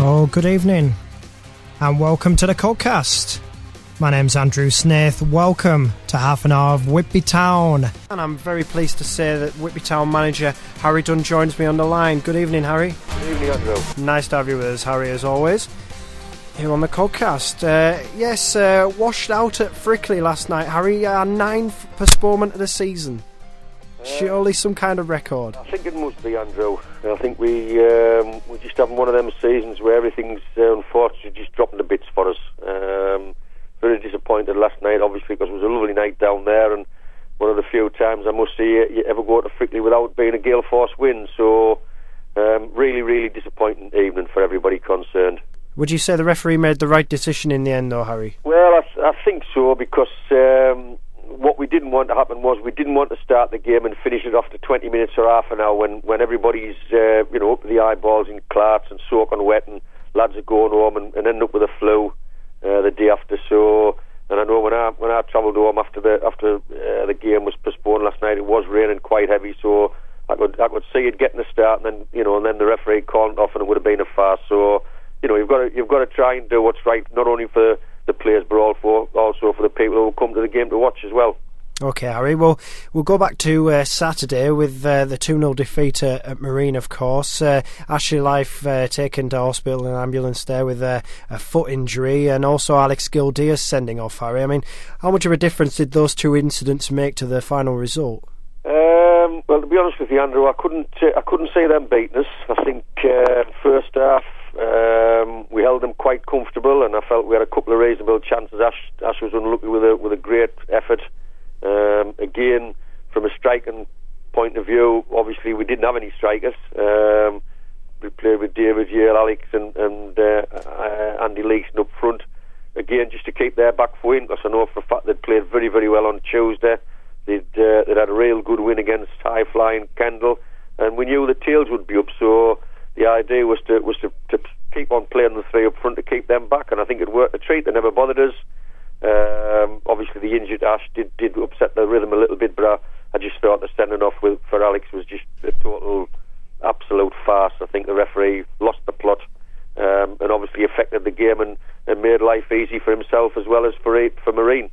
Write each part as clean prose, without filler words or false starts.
Oh, good evening, and welcome to the Codcast. My name's Andrew Snaith. Welcome to half an hour of Whitby Town. And I'm very pleased to say that Whitby Town manager Harry Dunn joins me on the line. Good evening, Harry. Good evening, Andrew. Nice to have you with us, Harry, as always, here on the Codcast. Washed out at Frickley last night, Harry. Our ninth postponement of the season. Surely some kind of record. I think it must be, Andrew. I think we're just having one of them seasons where everything's unfortunately just dropping to bits for us. Very disappointed last night, obviously, because it was a lovely night down there, and one of the few times I must say you ever go to Frickley without being a gale force wind. So really disappointing evening for everybody concerned. Would you say the referee made the right decision in the end, though, Harry? Well, I think so, because what we didn't want to happen was we didn't want to start the game and finish it after 20 minutes or half an hour when everybody's up to the eyeballs in clarts and soaking wet, and lads are going home and end up with a flu the day after. So, and I know when I travelled home after the game was postponed last night, it was raining quite heavy, so I could see it getting a start, and then the referee called it off, and it would have been a farce. So you've got to try and do what's right, not only for the players but also for the people who come to the game to watch as well. Okay, Harry. Well, we'll go back to Saturday with the 2-0 defeat at Marine, of course. Ashley Life taken to hospital in an ambulance there with a foot injury, and also Alex Gildeas sending off, Harry. I mean, how much of a difference did those two incidents make to the final result? Well, to be honest with you, Andrew, I couldn't see them beating us. I think first half we held them quite comfortable, and I felt we had a couple of reasonable chances. Ash was unlucky with a great effort. Again, from a striking point of view, obviously we didn't have any strikers. We played with David Yale, Alex and Andy Leeson up front, again just to keep their back foot in, because I know for a fact they'd played very, very well on Tuesday. They'd had a real good win against High Flying Kendall, and we knew the tails would be up, so the idea was to keep on playing the three up front to keep them back, and I think it worked a treat. They never bothered us. Obviously the injured Ash did upset the rhythm a little bit, but I just thought the sending off for Alex was just a total absolute farce. I think the referee lost the plot, and obviously affected the game and made life easy for himself as well as for Marine.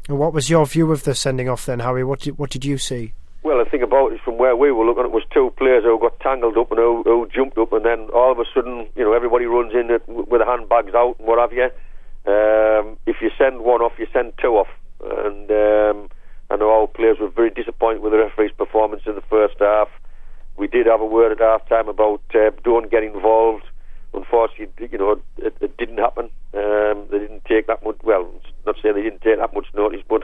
And what was your view of the sending off then, Harry? What did you see? Well, the thing about it, from where we were looking, it was two players who got tangled up and who jumped up, and then all of a sudden, everybody runs in with the handbags out and what have you. If you send one off, you send two off, and I know all players were very disappointed with the referee's performance in the first half. We did have a word at half time about don't get involved. Unfortunately, it didn't happen. They didn't take that much. Well, not saying they didn't take that much notice, but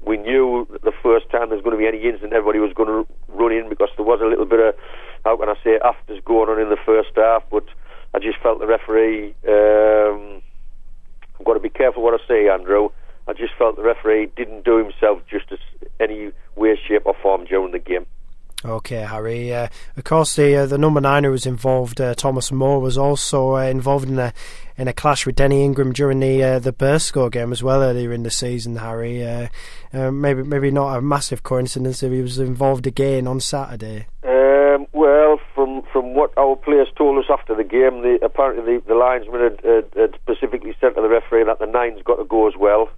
we knew the first time there was going to be any incident, everybody was going to run in, because there was a little bit of, how can I say, afters going on in the first half. But I just felt the referee. I've got to be careful what I say, Andrew. I just felt the referee didn't do himself justice any way, shape or form during the game. Okay, Harry. Of course, the number 9 who was involved, Thomas Moore, was also involved in a clash with Denny Ingram during the Burscough game as well earlier in the season, Harry. Maybe not a massive coincidence if he was involved again on Saturday. Well, from what our players told us after the game, apparently the linesman had specifically said to the referee that the 9's got to go as well.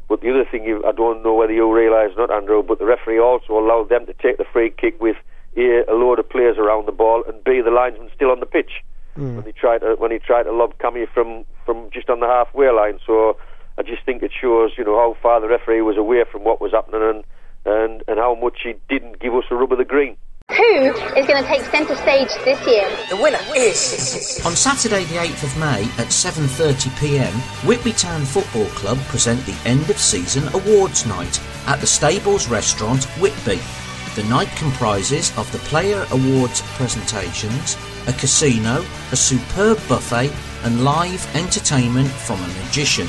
But the other thing, I don't know whether you realise or not, Andrew, but the referee also allowed them to take the free kick with A, a load of players around the ball, and B, the linesman still on the pitch when he tried to lob Cammy from just on the halfway line. So I just think it shows, how far the referee was away from what was happening, and how much he didn't give us a rub of the green. Who is going to take centre stage this year? The winner is... On Saturday the 8th of May at 7:30pm, Whitby Town Football Club present the end of season awards night at the Stables Restaurant, Whitby. The night comprises of the player awards presentations, a casino, a superb buffet and live entertainment from a magician.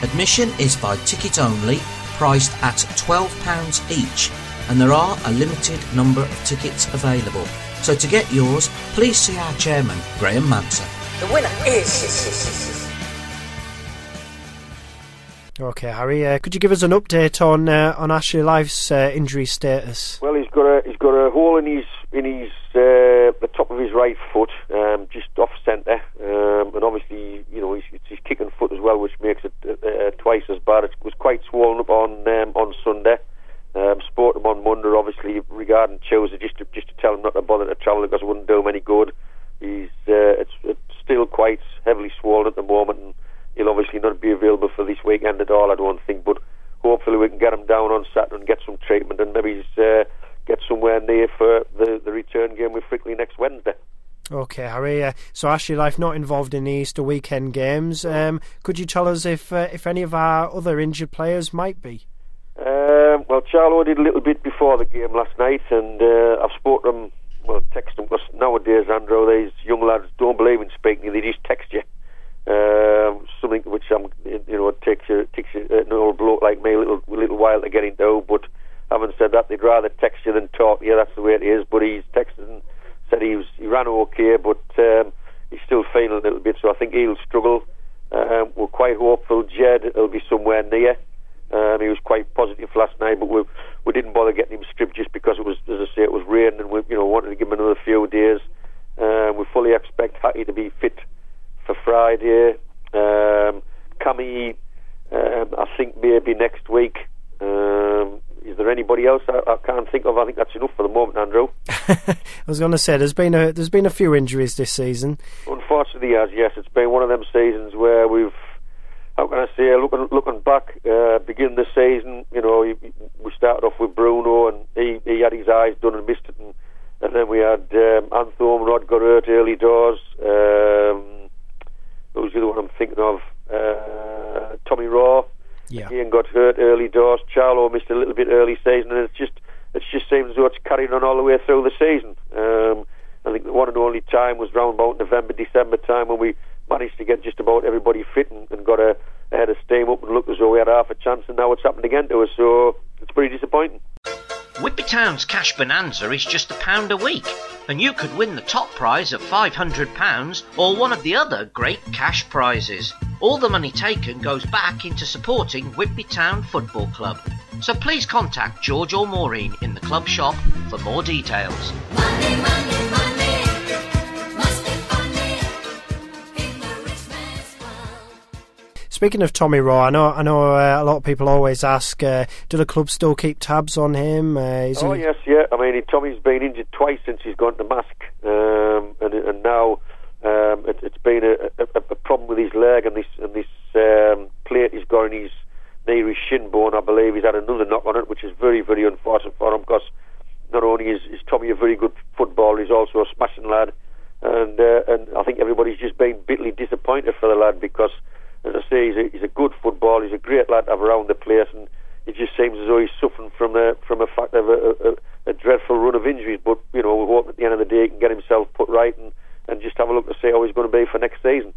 Admission is by ticket only, priced at £12 each, and there are a limited number of tickets available. So to get yours, please see our chairman, Graham Manser. The winner is... Okay, Harry, could you give us an update on Ashley Life's injury status? Well, he's got a hole in the top of his right foot, just off centre. wouldn't do him any good. It's still quite heavily swollen at the moment, and he'll obviously not be available for this weekend at all, I don't think, but hopefully we can get him down on Saturday and get some treatment and maybe get somewhere near for the return game with Frickley next Wednesday. Okay, Harry. So Ashley Life not involved in the Easter weekend games. Could you tell us if any of our other injured players might be? Well, Charlo did a little bit before the game last night, and I've spoken to him, text him, because nowadays, Andrew, these young lads don't believe in speaking, they just text you. Something which it takes an old bloke like me a little while to get into, but having said that, they'd rather text you than talk to you. That's the way it is. But he's texted and said he ran okay, but he's still feeling a little bit, so I think he'll struggle. We're quite hopeful Jed will be somewhere near. He was quite positive last night, but we didn't bother getting him stripped just because it was, as I say, it was raining, and we wanted to give him another few days. We fully expect Hattie to be fit for Friday. Cammy, I think maybe next week. Is there anybody else I can't think of? I think that's enough for the moment, Andrew. I was going to say there's been a few injuries this season. Unfortunately, yes, it's been one of them seasons where we've. How can I say? Looking back, beginning the season, we started off with Bruno, and he had his eyes done and missed it, and then we had Anthony Rod got hurt early doors. Who's the other one I'm thinking of? Tommy Raw. Yeah. Again got hurt early doors. Charlo missed a little bit early season, and it just seems as though it's carried on all the way through the season. I think the one and only time was round about November, December time when we managed to get just about everybody fit and got a head of steam up and looked as though we had half a chance, and now it's happened again to us, so it's pretty disappointing. Whitby Town's Cash Bonanza is just £1 a week, and you could win the top prize of £500 or one of the other great cash prizes. All the money taken goes back into supporting Whitby Town Football Club. So please contact George or Maureen in the club shop for more details. Money, money, money. Must be funny in the rich man's world. Speaking of Tommy Raw, I know a lot of people always ask, do the club still keep tabs on him? Yes, yeah. I mean, Tommy's been injured twice since he's gone to Mask, and now it's been a problem with his leg and this plate he's got in his near his shin bone. I believe he's had another knock on it, which is very, very unfortunate for him, because not only is Tommy a very good footballer, he's also a smashing lad, and I think everybody's just been bitterly disappointed for the lad, because, as I say, he's a good footballer, he's a great lad to have around the place, and it just seems as though he's suffering from a fact of a dreadful run of injuries. But we hope at the end of the day he can get himself put right and just have a look to see how he's going to be for next season.